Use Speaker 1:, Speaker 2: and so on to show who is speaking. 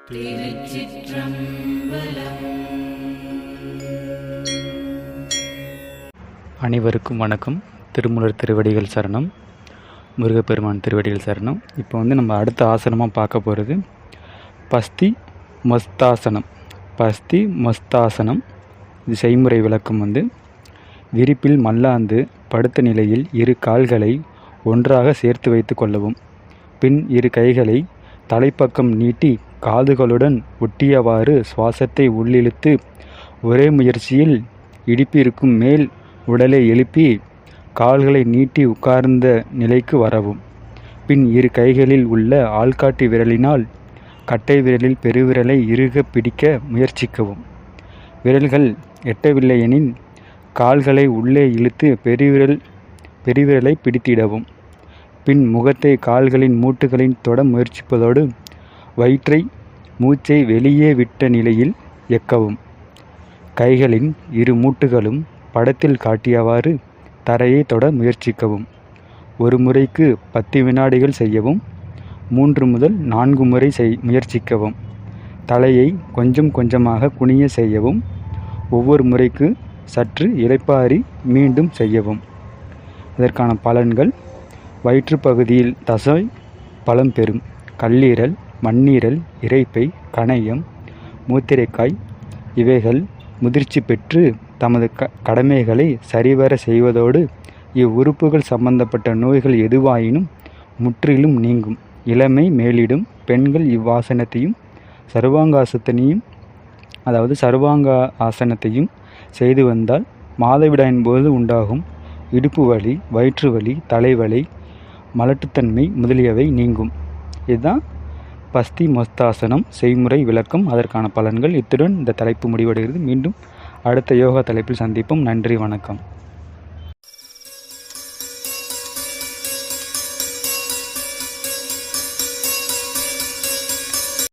Speaker 1: திருச்சிற்றம்பலம்.
Speaker 2: அனைவருக்கும் வணக்கம். திருமூலர் திருவடிகள் சரணம், முருகப்பெருமான் திருவடிகள் சரணம். இப்போ நம்ம அடுத்த ஆசனமாக பார்க்க போகிறது பஸ்தி மஸ்தாசனம். பஸ்தி மஸ்தாசனம் இது செய்முறை விளக்கம். விரிப்பில் மல்லாந்து படுத்த நிலையில் இரு கால்களை ஒன்றாக சேர்த்து வைத்து கொள்ளவும். பின் இரு கைகளை தலைப்பக்கம் நீட்டி காதுகளுடன் ஒட்டியவாறு சுவாசத்தை உள்ளிழுத்து ஒரே முயற்சியில் இடுப்பிற்கும் மேல் உடலை எழுப்பி கால்களை நீட்டி உட்கார்ந்த நிலைக்கு வரவும். பின் இரு கைகளில் உள்ள ஆள்காட்டி விரலினால் கட்டை விரலில் பெருவிரலை இறுக பிடிக்க முயற்சிக்கவும். விரல்கள் எட்டவில்லையெனில் கால்களை உள்ளே இழுத்து பெருவிரலை பிடித்திடவும். பின் முகத்தை கால்களின் மூட்டுகளின் தொட முயற்சிப்பதோடு வயிற்றை மூச்சை வெளியே விட்ட நிலையில் எக்கவும். கைகளின் இரு மூட்டுகளும் படத்தில் காட்டியவாறு தரையை தொட முயற்சிக்கவும். ஒரு முறைக்கு 10 வினாடிகள் செய்யவும். 3 முதல் 4 முறை முயற்சிக்கவும். தலையை கொஞ்சம் கொஞ்சமாக குனிய செய்யவும். ஒவ்வொரு முறைக்கு சற்று இளைப்பாறி மீண்டும் செய்யவும். இதற்கான பலன்கள்: வயிற்று பகுதியில் தசை பலம் பெறும். கல்லீரல், மண்ணீரல், இரைப்பை, கணையம், மூத்திரைக்காய் இவைகள் முதிர்ச்சி பெற்று தமது கடமைகளை சரிவர செய்வதோடு இவ்வுறுப்புகள் சம்பந்தப்பட்ட நோய்கள் எதுவாயினும் முற்றிலும் நீங்கும். இளமை மேலிடும். பெண்கள் இவ்வாசனத்தையும் சர்வாங்க ஆசனத்தையும் செய்து வந்தால் மாதவிடாயின் போது உண்டாகும் இடுப்பு வலி, வயிற்று வலி, தலைவலி, மலட்டுத்தன்மை முதலியவை நீங்கும். இதுதான் பஸ்தி மஸ்தாசனம் செய்முறை விளக்கம், அதற்கான பலன்கள். இத்துடன் இந்த தலைப்பு முடிவடைகிறது. மீண்டும் அடுத்த யோகா தலைப்பில் சந்திப்போம். நன்றி, வணக்கம்.